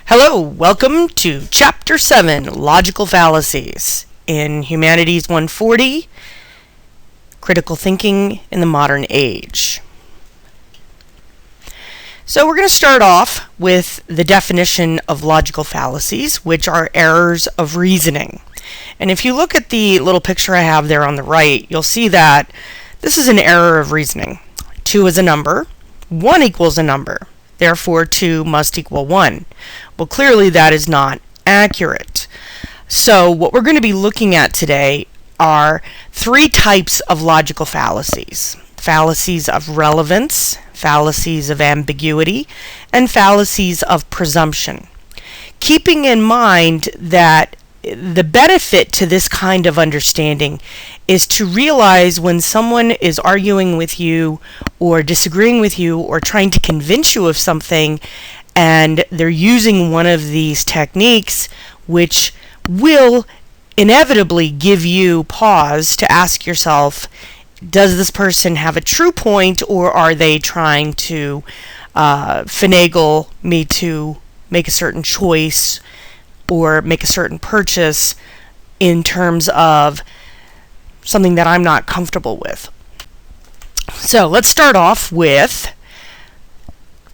Hello, welcome to Chapter 7, Logical Fallacies, in Humanities 140, Critical Thinking in the Modern Age. So we're going to start off with the definition of logical fallacies, which are errors of reasoning. And if you look at the little picture I have there on the right, you'll see that this is an error of reasoning. 2 is a number, 1 equals a number. Therefore, 2 must equal 1. Well, clearly that is not accurate. So what we're going to be looking at today are 3 types of logical fallacies. Fallacies of relevance, fallacies of ambiguity, and fallacies of presumption. Keeping in mind that the benefit to this kind of understanding is to realize when someone is arguing with you or disagreeing with you or trying to convince you of something and they're using one of these techniques, which will inevitably give you pause to ask yourself, does this person have a true point, or are they trying to finagle me to make a certain choice or make a certain purchase in terms of something that I'm not comfortable with. So let's start off with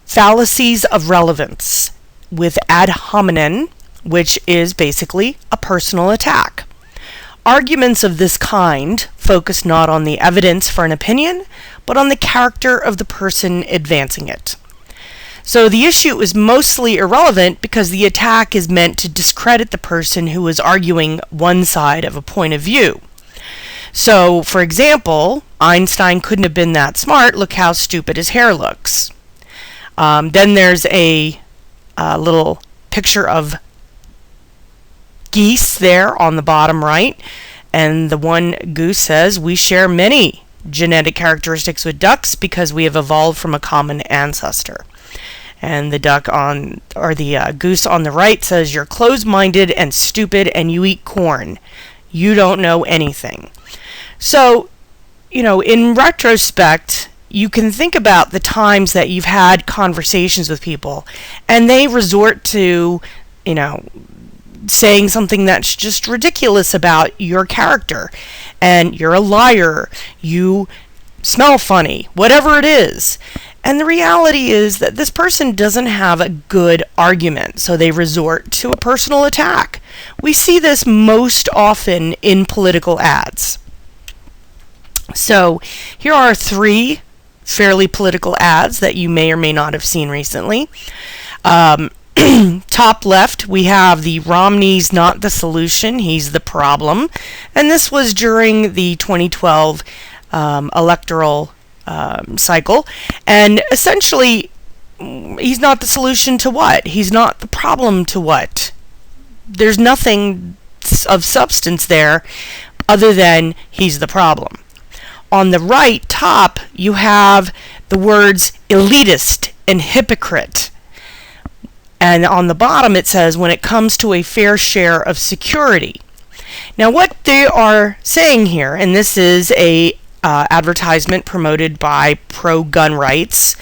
fallacies of relevance with ad hominem, which is basically a personal attack. Arguments of this kind focus not on the evidence for an opinion, but on the character of the person advancing it. So the issue is mostly irrelevant because the attack is meant to discredit the person who is arguing one side of a point of view. So, for example, Einstein couldn't have been that smart. Look how stupid his hair looks. Then there's a little picture of geese there on the bottom right. And the one goose says, "We share many genetic characteristics with ducks because we have evolved from a common ancestor." And the goose on the right says, "You're closed-minded and stupid and you eat corn. You don't know anything." So, in retrospect, you can think about the times that you've had conversations with people and they resort to, saying something that's just ridiculous about your character. And you're a liar. You smell funny. Whatever it is. And the reality is that this person doesn't have a good argument, so they resort to a personal attack. We see this most often in political ads. So here are 3 fairly political ads that you may or may not have seen recently. Top left, we have the "Romney's not the solution, he's the problem." And this was during the 2012 electoral cycle. And essentially, he's not the solution to what? He's not the problem to what? There's nothing of substance there other than he's the problem. On the right top, you have the words elitist and hypocrite. And on the bottom it says, "When it comes to a fair share of security." Now what they are saying here, and this is a advertisement promoted by pro-gun rights,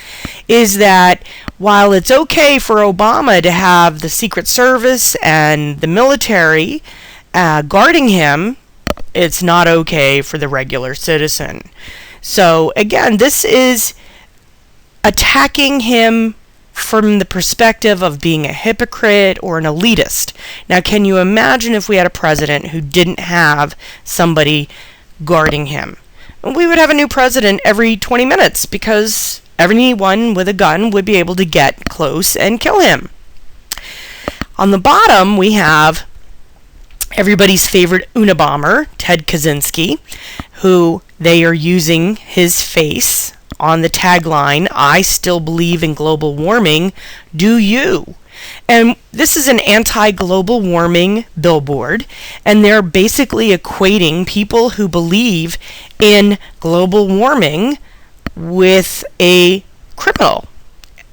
is that while it's okay for Obama to have the Secret Service and the military guarding him, it's not okay for the regular citizen. So again, this is attacking him from the perspective of being a hypocrite or an elitist. Now, can you imagine if we had a president who didn't have somebody guarding him? We would have a new president every 20 minutes because anyone with a gun would be able to get close and kill him. On the bottom, we have everybody's favorite Unabomber, Ted Kaczynski, who they are using his face on the tagline, "I still believe in global warming, do you?" And this is an anti-global warming billboard, and they're basically equating people who believe in global warming with a criminal,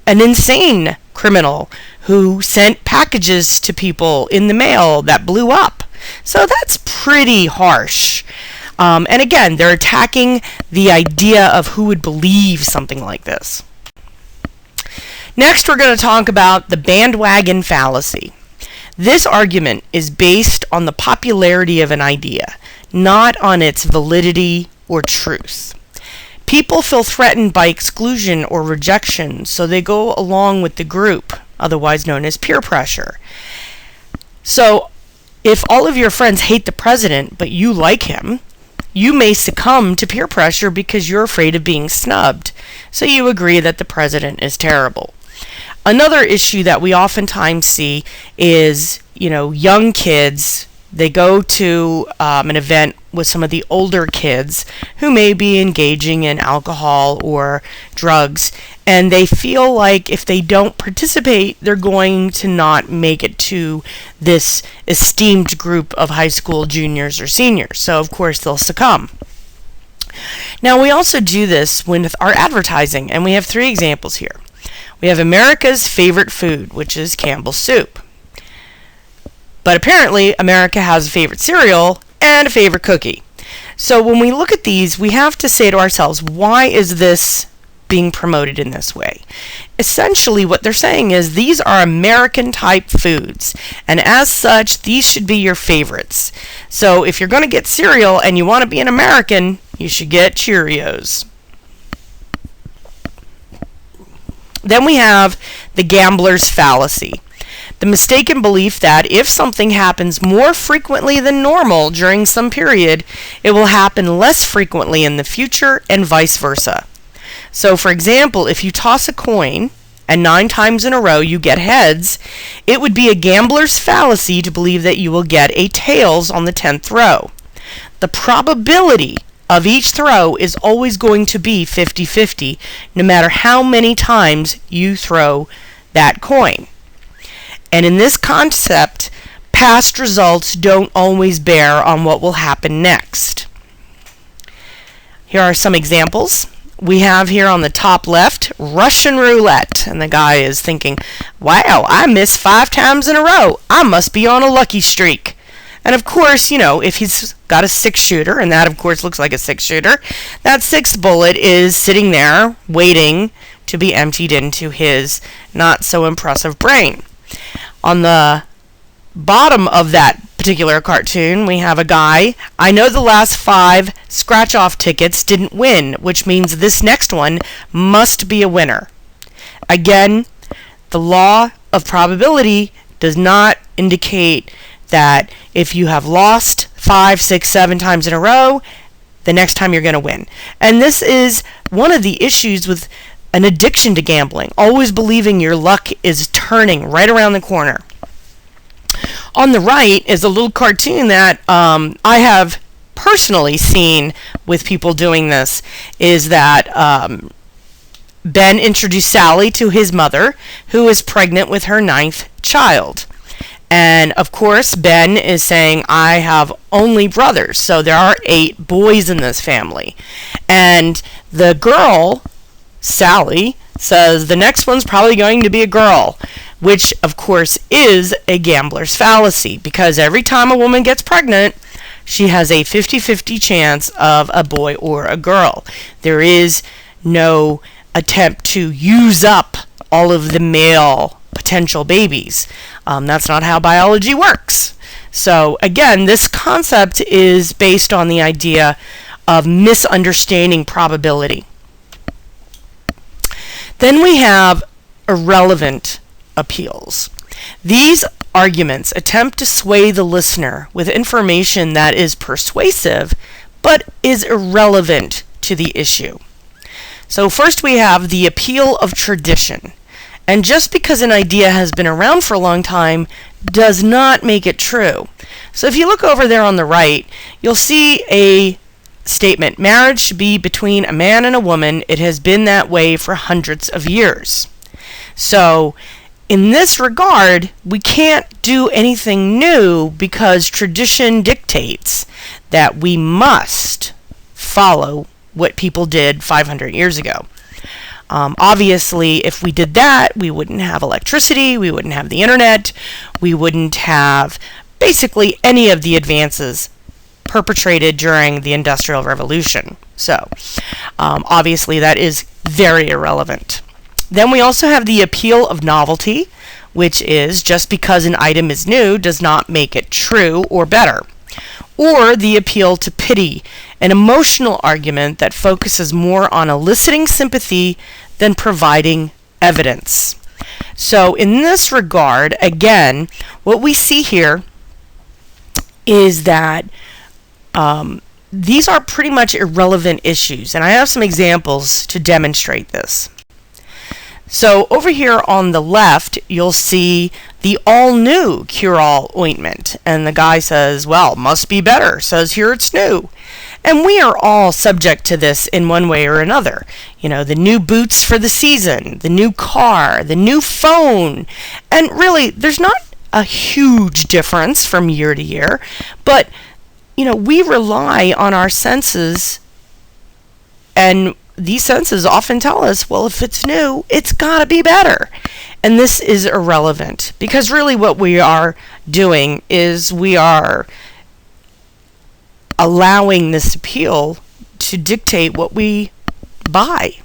an insane criminal who sent packages to people in the mail that blew up. So that's pretty harsh. And again, they're attacking the idea of who would believe something like this. Next, we're going to talk about the bandwagon fallacy. This argument is based on the popularity of an idea, not on its validity or truth. People feel threatened by exclusion or rejection, so they go along with the group, otherwise known as peer pressure. So, if all of your friends hate the president, but you like him, you may succumb to peer pressure because you're afraid of being snubbed, so you agree that the president is terrible. Another issue that we oftentimes see is, young kids, they go to an event with some of the older kids who may be engaging in alcohol or drugs, and they feel like if they don't participate, they're going to not make it to this esteemed group of high school juniors or seniors. So, of course, they'll succumb. Now, we also do this with our advertising, and we have 3 examples here. We have America's favorite food, which is Campbell's soup. But apparently, America has a favorite cereal and a favorite cookie. So when we look at these, we have to say to ourselves, why is this being promoted in this way? Essentially, what they're saying is these are American-type foods, and as such, these should be your favorites. So if you're going to get cereal and you want to be an American, you should get Cheerios. Then we have the gambler's fallacy. The mistaken belief that if something happens more frequently than normal during some period, it will happen less frequently in the future and vice versa. So, for example, if you toss a coin and 9 times in a row you get heads, it would be a gambler's fallacy to believe that you will get a tails on the 10th throw. The probability of each throw is always going to be 50-50, no matter how many times you throw that coin. And in this concept, past results don't always bear on what will happen next. Here are some examples. We have here on the top left, Russian roulette. And the guy is thinking, wow, I missed 5 times in a row. I must be on a lucky streak. And of course, if he's got a 6-shooter, and that of course looks like a 6-shooter, that 6th bullet is sitting there waiting to be emptied into his not so impressive brain. On the bottom of that particular cartoon, we have a guy. I know the last 5 scratch-off tickets didn't win, which means this next one must be a winner. Again, the law of probability does not indicate that if you have lost 5, 6, 7 times in a row, the next time you're going to win. And this is one of the issues with an addiction to gambling, always believing your luck is turning right around the corner. On the right is a little cartoon that I have personally seen with people doing this, is that Ben introduced Sally to his mother, who is pregnant with her 9th child. And of course, Ben is saying, I have only brothers, so there are 8 boys in this family. And the girl, Sally, says the next one's probably going to be a girl, which of course is a gambler's fallacy, because every time a woman gets pregnant, she has a 50-50 chance of a boy or a girl. There is no attempt to use up all of the male potential babies. That's not how biology works. So again, this concept is based on the idea of misunderstanding probability. Then we have irrelevant appeals. These arguments attempt to sway the listener with information that is persuasive but is irrelevant to the issue. So first we have the appeal of tradition. And just because an idea has been around for a long time does not make it true. So if you look over there on the right, you'll see a statement, marriage should be between a man and a woman. It has been that way for hundreds of years. So in this regard, we can't do anything new because tradition dictates that we must follow what people did 500 years ago. Obviously, if we did that, we wouldn't have electricity, we wouldn't have the internet, we wouldn't have basically any of the advances perpetrated during the Industrial Revolution. So, obviously, that is very irrelevant. Then we also have the appeal of novelty, which is just because an item is new does not make it true or better. Or the appeal to pity, an emotional argument that focuses more on eliciting sympathy than providing evidence. So in this regard, again, what we see here is that these are pretty much irrelevant issues, and I have some examples to demonstrate this. So over here on the left, you'll see the all-new cure-all ointment, and the guy says, well, must be better, says here it's new. And we are all subject to this in one way or another. You know, the new boots for the season, the new car, the new phone, and really, there's not a huge difference from year to year, but, you know, we rely on our senses, and these senses often tell us, well, if it's new, it's got to be better. And this is irrelevant, because really what we are doing is we are allowing this appeal to dictate what we buy.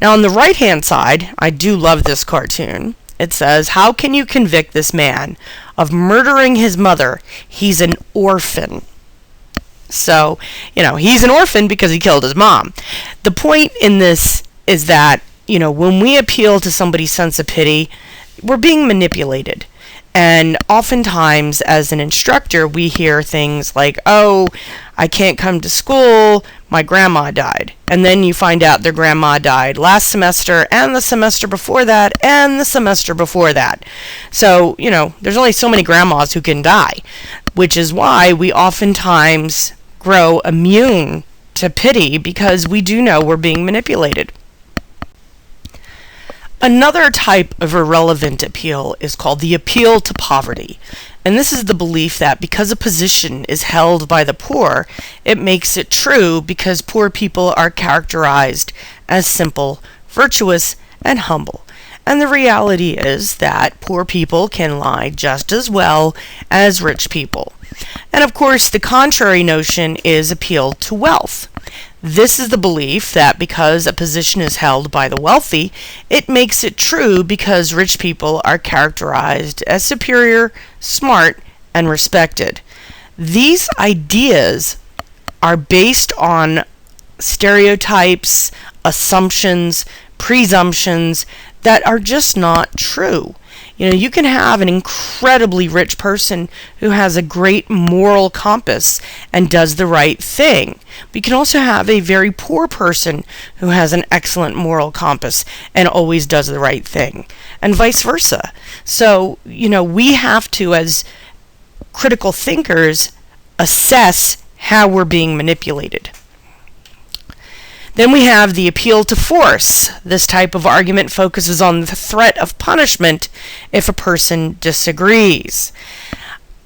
Now, on the right-hand side, I do love this cartoon. It says, how can you convict this man of murdering his mother? He's an orphan. So, you know, he's an orphan because he killed his mom. The point in this is that, you know, when we appeal to somebody's sense of pity, we're being manipulated. And oftentimes, as an instructor, we hear things like, oh, I can't come to school, my grandma died. And then you find out their grandma died last semester, and the semester before that, and the semester before that. So, you know, there's only so many grandmas who can die, which is why we oftentimes grow immune to pity, because we do know we're being manipulated. Another type of irrelevant appeal is called the appeal to poverty. And this is the belief that because a position is held by the poor, it makes it true because poor people are characterized as simple, virtuous, and humble. And the reality is that poor people can lie just as well as rich people. And of course, the contrary notion is appeal to wealth. This is the belief that because a position is held by the wealthy, it makes it true because rich people are characterized as superior, smart, and respected. These ideas are based on stereotypes, assumptions, presumptions that are just not true. You know, you can have an incredibly rich person who has a great moral compass and does the right thing. But you can also have a very poor person who has an excellent moral compass and always does the right thing, and vice versa. So, you know, we have to, as critical thinkers, assess how we're being manipulated. Then we have the appeal to force. This type of argument focuses on the threat of punishment if a person disagrees.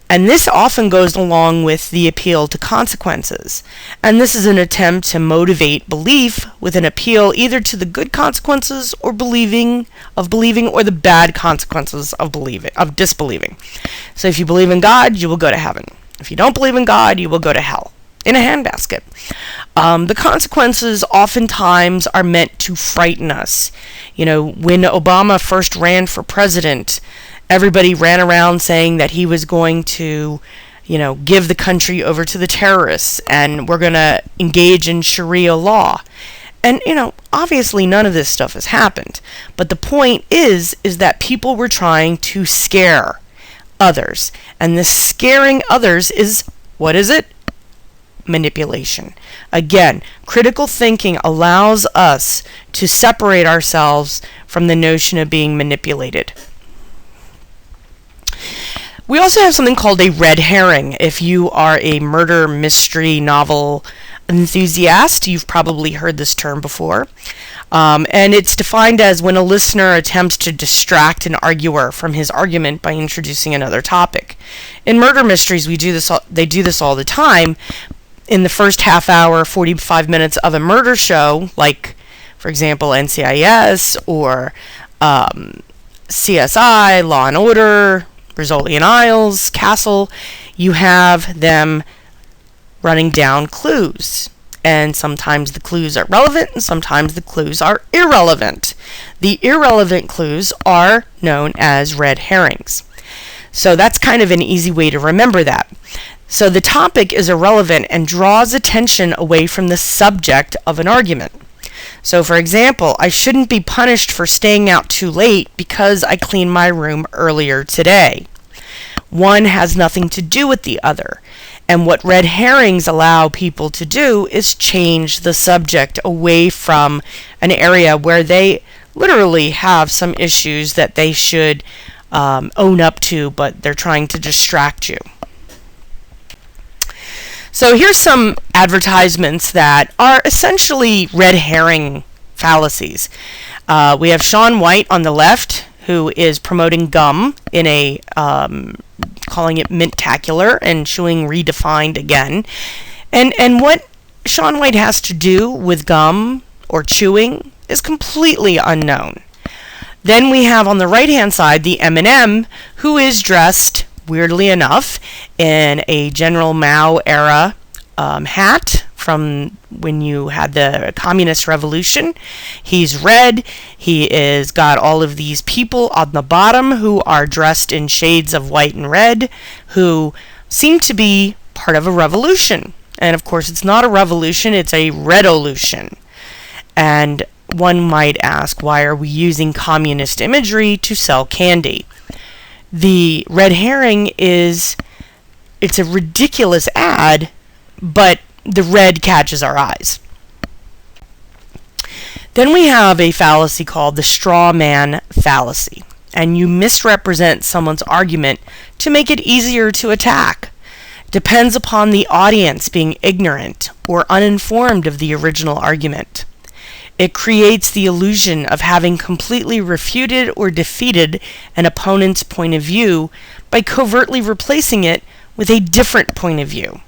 And this often goes along with the appeal to consequences. And this is an attempt to motivate belief with an appeal either to the good consequences or believing or the bad consequences of disbelieving. So if you believe in God, you will go to heaven. If you don't believe in God, you will go to hell in a handbasket. The consequences oftentimes are meant to frighten us. You know, when Obama first ran for president, everybody ran around saying that he was going to, you know, give the country over to the terrorists and we're going to engage in Sharia law. And, you know, obviously none of this stuff has happened. But the point is that people were trying to scare others. And this scaring others is, what is it? Manipulation. Again, critical thinking allows us to separate ourselves from the notion of being manipulated. We also have something called a red herring. If you are a murder mystery novel enthusiast, you've probably heard this term before. And it's defined as when a listener attempts to distract an arguer from his argument by introducing another topic. In murder mysteries, they do this all the time. In the first half hour, 45 minutes of a murder show, like, for example, NCIS or CSI, Law and Order, Rizzoli and Isles, Castle, you have them running down clues. and sometimes the clues are relevant and sometimes the clues are irrelevant. The irrelevant clues are known as red herrings. So that's kind of an easy way to remember that. So the topic is irrelevant and draws attention away from the subject of an argument. So for example, I shouldn't be punished for staying out too late because I cleaned my room earlier today. One has nothing to do with the other. And what red herrings allow people to do is change the subject away from an area where they literally have some issues that they should own up to, but they're trying to distract you. So here's some advertisements that are essentially red herring fallacies. We have Shaun White on the left, who is promoting gum in a calling it Mintacular and chewing redefined again. And what Shaun White has to do with gum or chewing is completely unknown. Then we have on the right-hand side the M&M, who is dressed, weirdly enough, in a General Mao era hat from when you had the Communist Revolution. He's red. He is got all of these people on the bottom who are dressed in shades of white and red, who seem to be part of a revolution. And of course, it's not a revolution, it's a redolution. And one might ask, why are we using communist imagery to sell candy? The red herring is, it's a ridiculous ad, but the red catches our eyes. Then we have a fallacy called the straw man fallacy, and you misrepresent someone's argument to make it easier to attack. Depends upon the audience being ignorant or uninformed of the original argument. It creates the illusion of having completely refuted or defeated an opponent's point of view by covertly replacing it with a different point of view.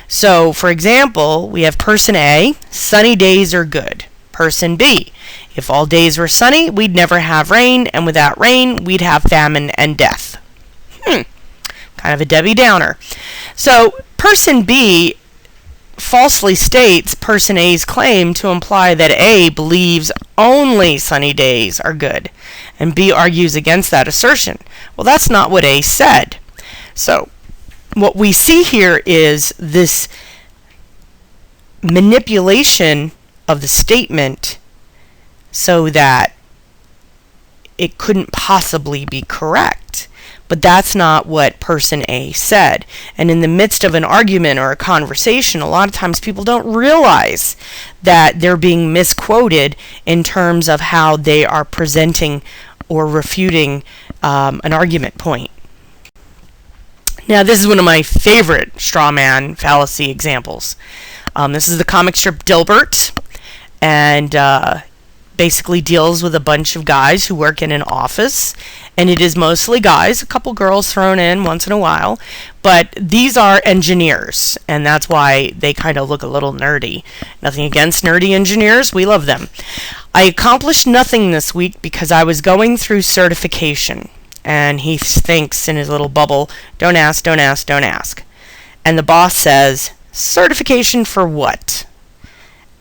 So, for example, we have person A, sunny days are good. Person B, if all days were sunny, we'd never have rain, and without rain, we'd have famine and death. Kind of a Debbie Downer. So, person B falsely states person A's claim to imply that A believes only sunny days are good, and B argues against that assertion. Well, that's not what A said. So, what we see here is this manipulation of the statement so that it couldn't possibly be correct. But that's not what person A said. And in the midst of an argument or a conversation, a lot of times people don't realize that they're being misquoted in terms of how they are presenting or refuting an argument point. Now, this is one of my favorite straw man fallacy examples. This is the comic strip Dilbert, and basically deals with a bunch of guys who work in an office, and it is mostly guys, a couple girls thrown in once in a while, but these are engineers, and that's why they kind of look a little nerdy. Nothing against nerdy engineers, we love them. I accomplished nothing this week because I was going through certification. And he thinks in his little bubble, don't ask, don't ask, don't ask. And the boss says, certification for what?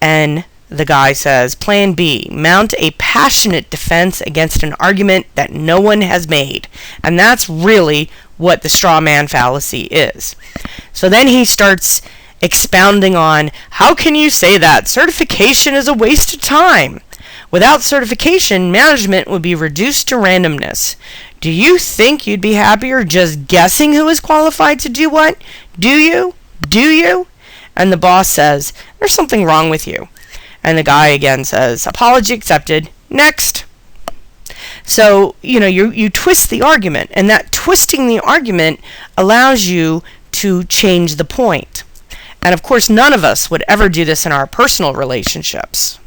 And the guy says, plan B, mount a passionate defense against an argument that no one has made. And that's really what the straw man fallacy is. So then he starts expounding on, how can you say that? Certification is a waste of time. Without certification, management would be reduced to randomness. Do you think you'd be happier just guessing who is qualified to do what? Do you? Do you? And the boss says, there's something wrong with you. And the guy again says, apology accepted. Next. So, you twist the argument, and that twisting the argument allows you to change the point. And of course, none of us would ever do this in our personal relationships.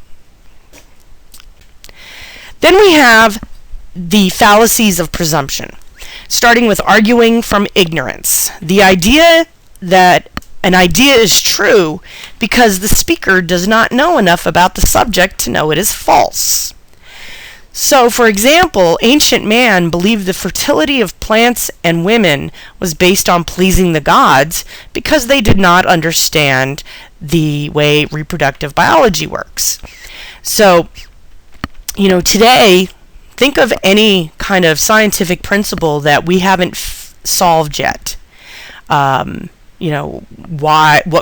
Then we have the fallacies of presumption, starting with arguing from ignorance. The idea that an idea is true because the speaker does not know enough about the subject to know it is false. So, for example, ancient man believed the fertility of plants and women was based on pleasing the gods because they did not understand the way reproductive biology works. So, today, think of any kind of scientific principle that we haven't solved yet. What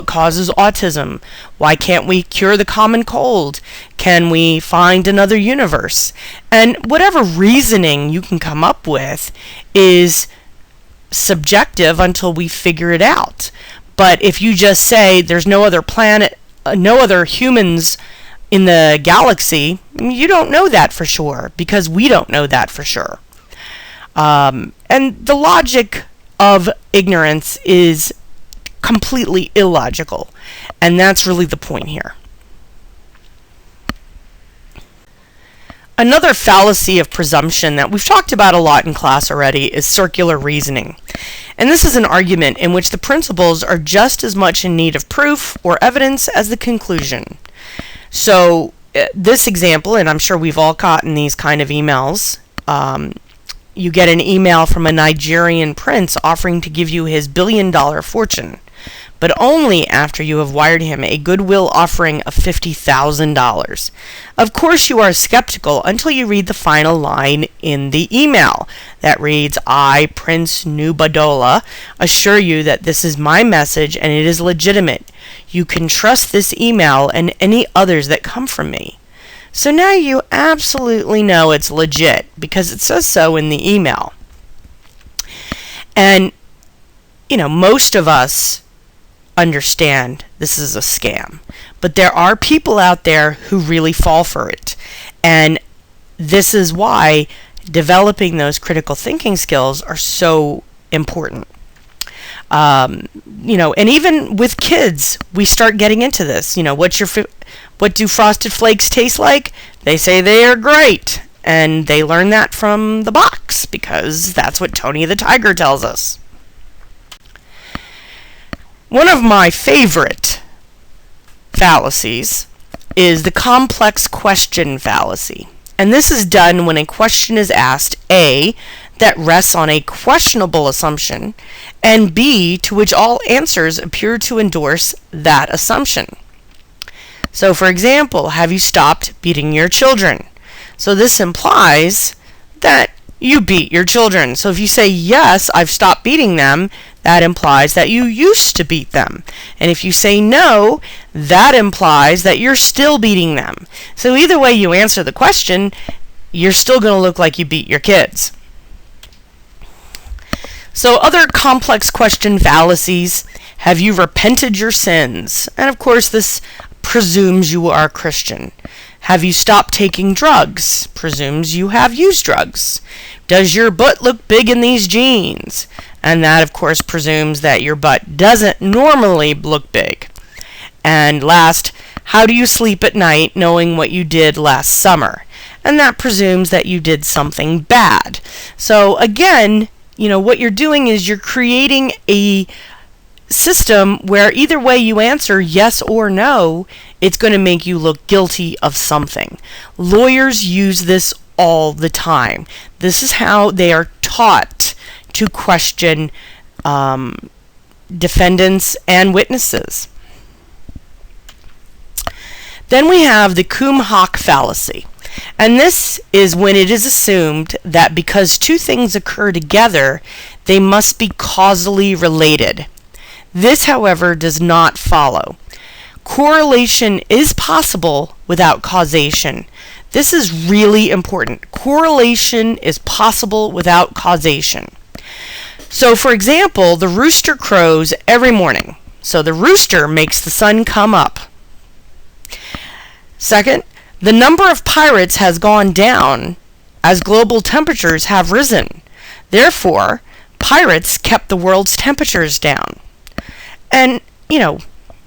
causes autism? Why can't we cure the common cold? Can we find another universe? And whatever reasoning you can come up with is subjective until we figure it out. But if you just say there's no other planet, no other humans in the galaxy, you don't know that for sure, because we don't know that for sure. And the logic of ignorance is completely illogical, and that's really the point here. Another fallacy of presumption that we've talked about a lot in class already is circular reasoning. And this is an argument in which the principles are just as much in need of proof or evidence as the conclusion. So this example, and I'm sure we've all gotten these kind of emails, you get an email from a Nigerian prince offering to give you his billion-dollar fortune, but only after you have wired him a goodwill offering of $50,000. Of course you are skeptical until you read the final line in the email that reads, "I, Prince Nubadola, assure you that this is my message and it is legitimate. You can trust this email and any others that come from me." So now you absolutely know it's legit because it says so in the email. And, most of us understand this is a scam, but there are people out there who really fall for it. And this is why developing those critical thinking skills are so important. And even with kids, we start getting into this. What do Frosted Flakes taste like? They say they are great. And they learn that from the box because that's what Tony the Tiger tells us. One of my favorite fallacies is the complex question fallacy. And this is done when a question is asked, A, that rests on a questionable assumption, and B, to which all answers appear to endorse that assumption. So, for example, have you stopped beating your children? So this implies that you beat your children. So if you say, yes, I've stopped beating them, that implies that you used to beat them. And if you say no, that implies that you're still beating them. So either way you answer the question, you're still going to look like you beat your kids. So other complex question fallacies: have you repented your sins? And of course this presumes you are Christian. Have you stopped taking drugs? Presumes you have used drugs. Does your butt look big in these jeans? And that, of course, presumes that your butt doesn't normally look big. And last, how do you sleep at night knowing what you did last summer? And that presumes that you did something bad. So again, what you're doing is you're creating a system where either way you answer yes or no, it's going to make you look guilty of something. Lawyers use this all the time. This is how they are taught to question defendants and witnesses. Then we have the cum hoc fallacy. And this is when it is assumed that because two things occur together, they must be causally related. This, however, does not follow. Correlation is possible without causation. This is really important. Correlation is possible without causation. So, for example, the rooster crows every morning. So the rooster makes the sun come up. Second, the number of pirates has gone down as global temperatures have risen. Therefore, pirates kept the world's temperatures down. And,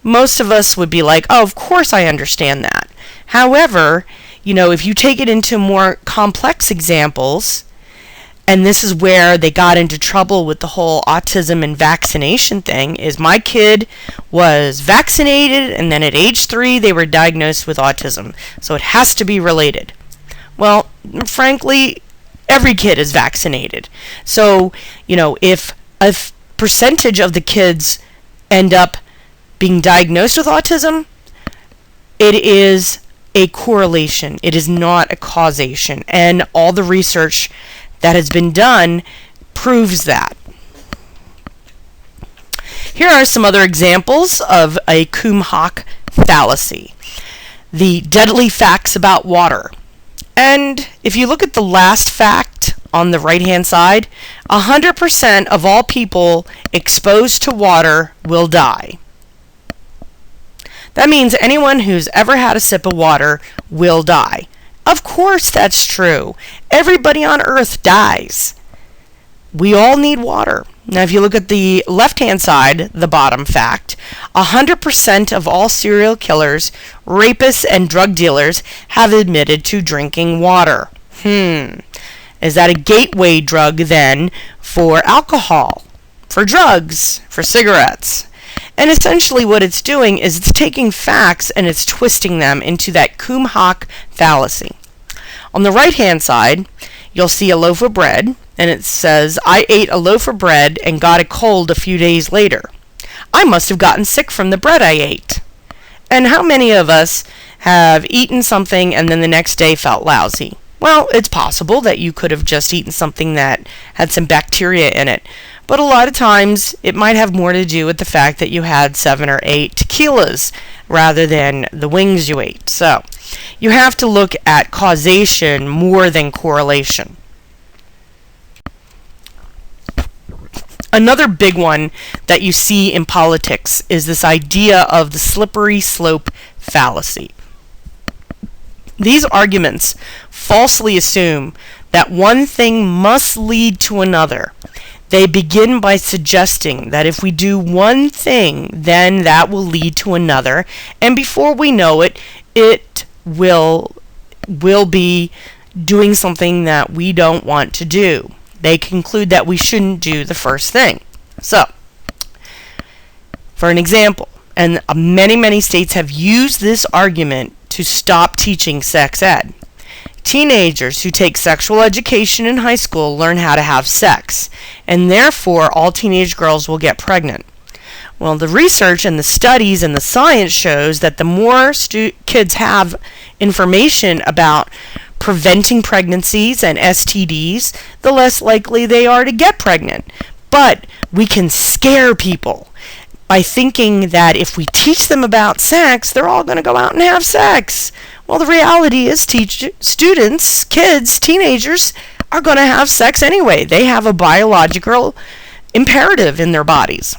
most of us would be like, oh, of course I understand that. However, if you take it into more complex examples, and this is where they got into trouble with the whole autism and vaccination thing, is my kid was vaccinated and then at age 3 they were diagnosed with autism. So it has to be related. Well, frankly, every kid is vaccinated. So, if a percentage of the kids end up being diagnosed with autism, it is a correlation. It is not a causation. And all the research that has been done proves that. Here are some other examples of a quoque fallacy. The deadly facts about water. And if you look at the last fact on the right-hand side, 100% of all people exposed to water will die. That means anyone who's ever had a sip of water will die. Of course that's true. Everybody on Earth dies. We all need water. Now if you look at the left-hand side, the bottom fact, 100% of all serial killers, rapists, and drug dealers have admitted to drinking water. Is that a gateway drug then for alcohol, for drugs, for cigarettes? And essentially what it's doing is it's taking facts and it's twisting them into that quoque fallacy. On the right-hand side, you'll see a loaf of bread, and it says, I ate a loaf of bread and got a cold a few days later. I must have gotten sick from the bread I ate. And how many of us have eaten something and then the next day felt lousy? Well, it's possible that you could have just eaten something that had some bacteria in it. But a lot of times, it might have more to do with the fact that you had 7 or 8 tequilas rather than the wings you ate. So, you have to look at causation more than correlation. Another big one that you see in politics is this idea of the slippery slope fallacy. These arguments falsely assume that one thing must lead to another. They begin by suggesting that if we do one thing, then that will lead to another, and before we know it, it will be doing something that we don't want to do. They conclude that we shouldn't do the first thing. So, for an example, and many states have used this argument to stop teaching sex ed. Teenagers who take sexual education in high school learn how to have sex, and therefore all teenage girls will get pregnant. Well, the research and the studies and the science shows that the more kids have information about preventing pregnancies and STDs, the less likely they are to get pregnant. But we can scare people by thinking that if we teach them about sex, they're all going to go out and have sex. Well, the reality is students, kids, teenagers are going to have sex anyway. They have a biological imperative in their bodies.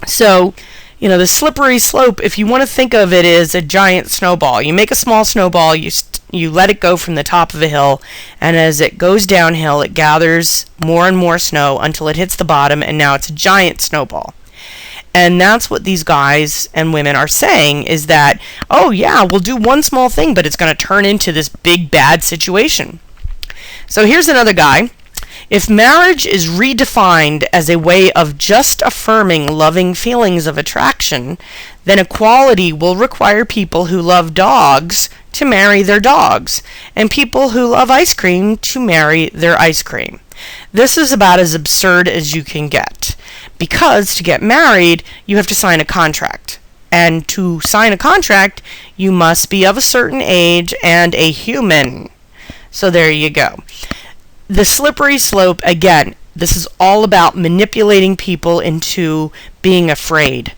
So, the slippery slope, if you want to think of it as a giant snowball, you make a small snowball, you let it go from the top of a hill, and as it goes downhill, it gathers more and more snow until it hits the bottom, and now it's a giant snowball. And that's what these guys and women are saying, is that, oh yeah, we'll do one small thing, but it's going to turn into this big bad situation. So here's another guy. If marriage is redefined as a way of just affirming loving feelings of attraction, then equality will require people who love dogs to marry their dogs, and people who love ice cream to marry their ice cream. This is about as absurd as you can get, because to get married, you have to sign a contract. And to sign a contract, you must be of a certain age and a human. So there you go. The slippery slope, again, this is all about manipulating people into being afraid.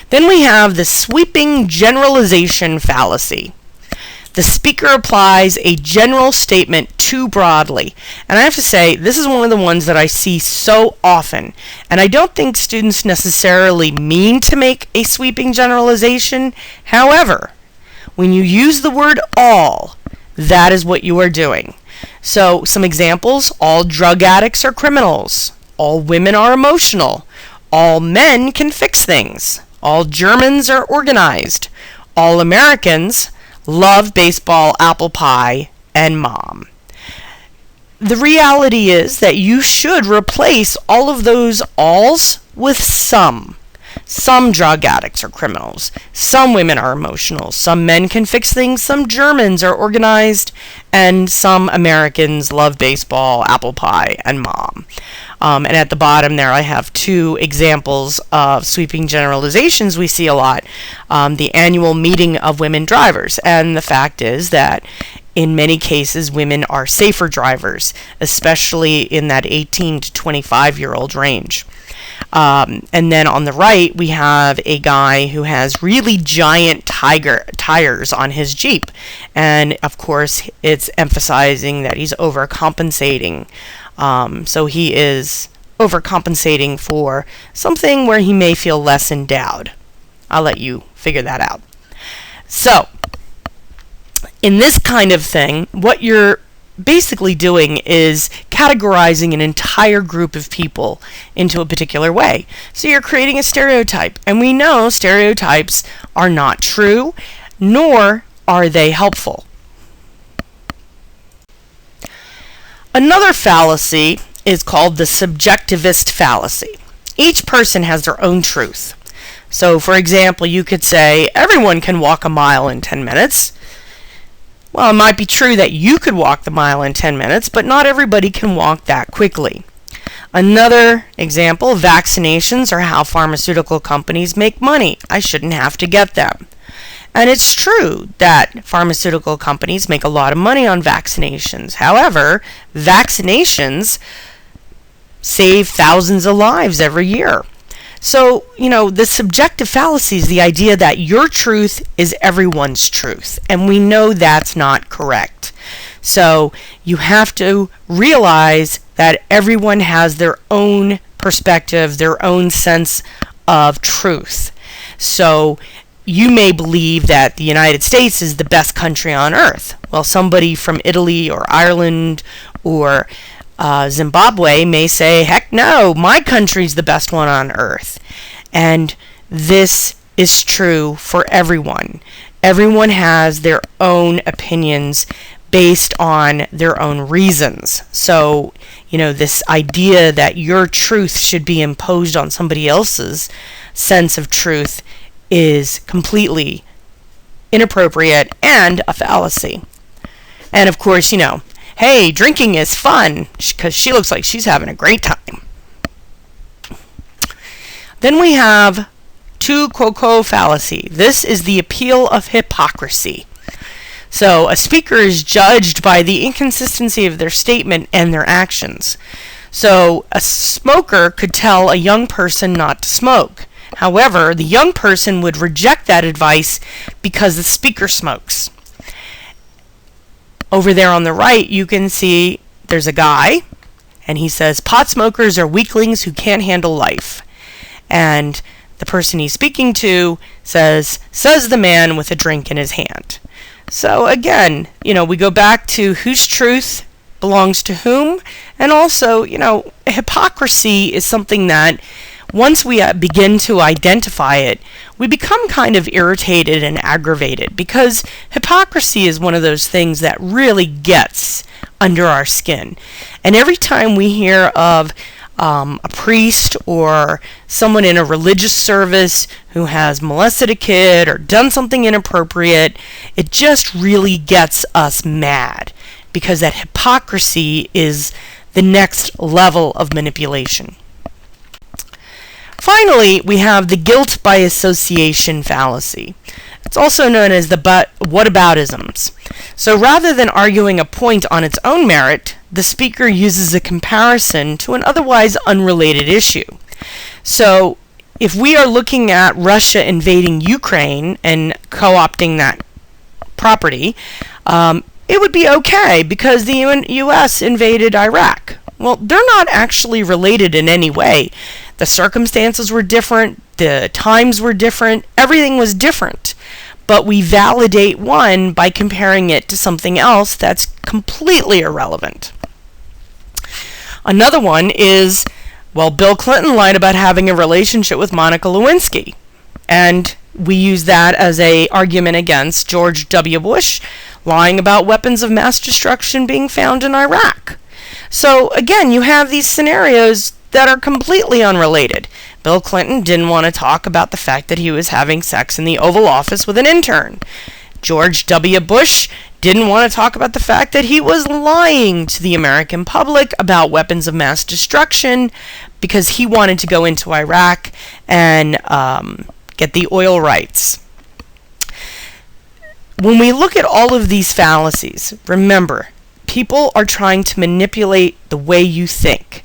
Then we have the sweeping generalization fallacy. The speaker applies a general statement too broadly. And I have to say, this is one of the ones that I see so often. And I don't think students necessarily mean to make a sweeping generalization. However, when you use the word all, that is what you are doing. So, some examples: all drug addicts are criminals. All women are emotional. All men can fix things. All Germans are organized. All Americans love baseball, apple pie, and mom. The reality is that you should replace all of those alls with some. Some drug addicts are criminals. Some women are emotional. Some men can fix things. Some Germans are organized. And some Americans love baseball, apple pie, and mom. And at the bottom there I have two examples of sweeping generalizations we see a lot. The annual meeting of women drivers. And the fact is that in many cases women are safer drivers, especially in that 18 to 25-year-old range. And then on the right, we have a guy who has really giant tires on his Jeep. And of course, it's emphasizing that he's overcompensating. So he is overcompensating for something where he may feel less endowed. I'll let you figure that out. So, in this kind of thing, what you're basically doing is categorizing an entire group of people into a particular way. So you're creating a stereotype, and we know stereotypes are not true, nor are they helpful. Another fallacy is called the subjectivist fallacy. Each person has their own truth. So, for example, you could say, everyone can walk a mile in 10 minutes. Well, it might be true that you could walk the mile in 10 minutes, but not everybody can walk that quickly. Another example, vaccinations are how pharmaceutical companies make money. I shouldn't have to get them. And it's true that pharmaceutical companies make a lot of money on vaccinations. However, vaccinations save thousands of lives every year. So, the subjective fallacy is the idea that your truth is everyone's truth, and we know that's not correct. So, you have to realize that everyone has their own perspective, their own sense of truth. So, you may believe that the United States is the best country on earth. Well, somebody from Italy or Ireland or Zimbabwe may say, heck no, my country's the best one on earth. And this is true for everyone. Everyone has their own opinions based on their own reasons. So, this idea that your truth should be imposed on somebody else's sense of truth is completely inappropriate and a fallacy. And of course, hey, drinking is fun because she looks like she's having a great time. Then we have tu quoque fallacy. This is the appeal of hypocrisy. So a speaker is judged by the inconsistency of their statement and their actions. So a smoker could tell a young person not to smoke. However, the young person would reject that advice because the speaker smokes. Over there on the right, you can see there's a guy, and he says, pot smokers are weaklings who can't handle life. And the person he's speaking to says the man with a drink in his hand. So again, we go back to whose truth belongs to whom, and also, hypocrisy is something that once we begin to identify it, we become kind of irritated and aggravated because hypocrisy is one of those things that really gets under our skin. And every time we hear of a priest or someone in a religious service who has molested a kid or done something inappropriate, it just really gets us mad because that hypocrisy is the next level of manipulation. Finally, we have the guilt by association fallacy. It's also known as the whataboutisms. So rather than arguing a point on its own merit, the speaker uses a comparison to an otherwise unrelated issue. So if we are looking at Russia invading Ukraine and co-opting that property, it would be okay because the U.S. invaded Iraq. Well, they're not actually related in any way. The circumstances were different, the times were different, everything was different. But we validate one by comparing it to something else that's completely irrelevant. Another one is, well, Bill Clinton lied about having a relationship with Monica Lewinsky. And we use that as an argument against George W. Bush lying about weapons of mass destruction being found in Iraq. So again, you have these scenarios that are completely unrelated, Bill Clinton didn't want to talk about the fact that he was having sex in the Oval Office with an intern. George W. Bush didn't want to talk about the fact that he was lying to the American public about weapons of mass destruction because he wanted to go into Iraq and get the oil rights. When we look at all of these fallacies, remember, people are trying to manipulate the way you think.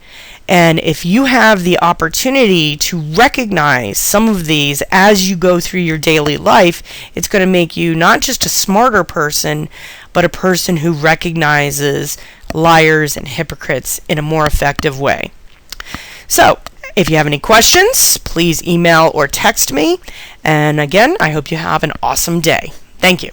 And if you have the opportunity to recognize some of these as you go through your daily life, it's going to make you not just a smarter person, but a person who recognizes liars and hypocrites in a more effective way. So, if you have any questions, please email or text me. And again, I hope you have an awesome day. Thank you.